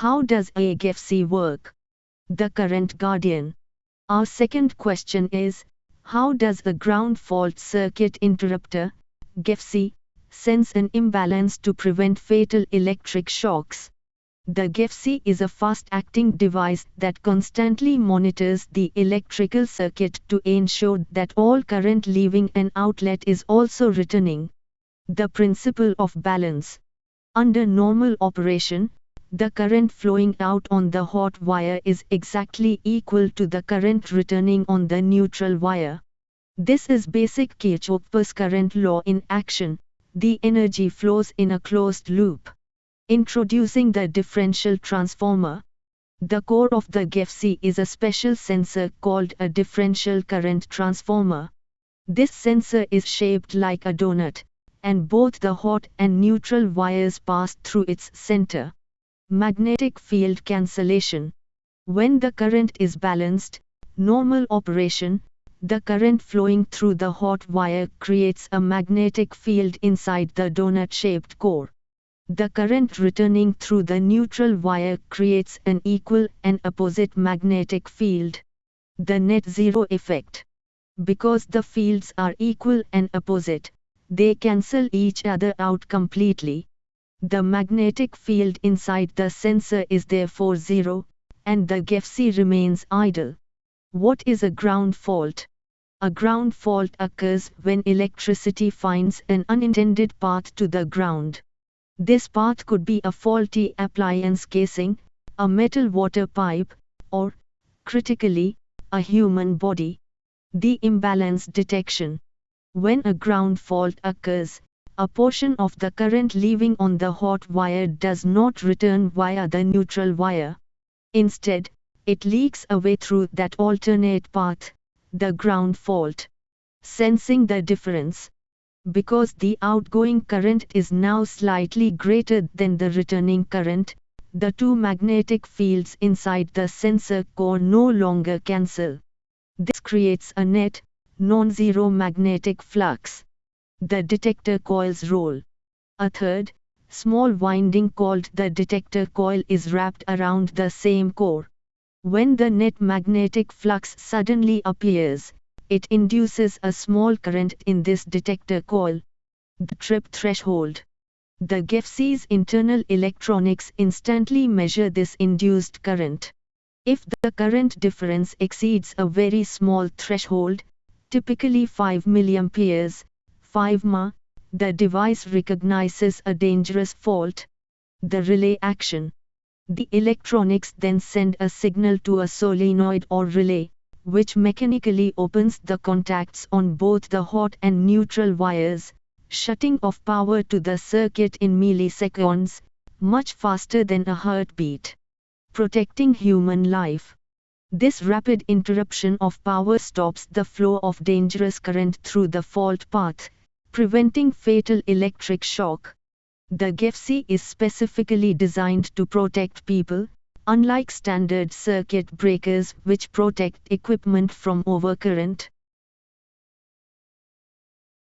How does a GFCI work? The current guardian. Our second question is, how does a ground fault circuit interrupter, GFCI, sense an imbalance to prevent fatal electric shocks? The GFCI is a fast-acting device that constantly monitors the electrical circuit to ensure that all current leaving an outlet is also returning. The principle of balance. Under normal operation, the current flowing out on the hot wire is exactly equal to the current returning on the neutral wire. This is basic Kirchhoff's current law in action. The energy flows in a closed loop. Introducing the differential transformer. The core of the GFCI is a special sensor called a differential current transformer. This sensor is shaped like a donut, and both the hot and neutral wires pass through its center. Magnetic field cancellation. When the current is balanced, normal operation, the current flowing through the hot wire creates a magnetic field inside the donut-shaped core. The current returning through the neutral wire creates an equal and opposite magnetic field. The net zero effect. Because the fields are equal and opposite, they cancel each other out completely. The magnetic field inside the sensor is therefore zero, and the GFCI remains idle. What is a ground fault? A ground fault occurs when electricity finds an unintended path to the ground. This path could be a faulty appliance casing, a metal water pipe, or, critically, a human body. The imbalance detection. When a ground fault occurs, a portion of the current leaving on the hot wire does not return via the neutral wire. Instead, it leaks away through that alternate path, the ground fault. Sensing the difference. Because the outgoing current is now slightly greater than the returning current, the two magnetic fields inside the sensor core no longer cancel. This creates a net, non-zero magnetic flux. The detector coil's role. A third, small winding called the detector coil is wrapped around the same core. When the net magnetic flux suddenly appears, it induces a small current in this detector coil. The trip threshold. The GFCI's internal electronics instantly measure this induced current. If the current difference exceeds a very small threshold, typically 5 mA, 5 mA, the device recognizes a dangerous fault. The relay action. The electronics then send a signal to a solenoid or relay, which mechanically opens the contacts on both the hot and neutral wires, shutting off power to the circuit in milliseconds, much faster than a heartbeat. Protecting human life. This rapid interruption of power stops the flow of dangerous current through the fault path, preventing fatal electric shock. The GFCI is specifically designed to protect people, unlike standard circuit breakers which protect equipment from overcurrent.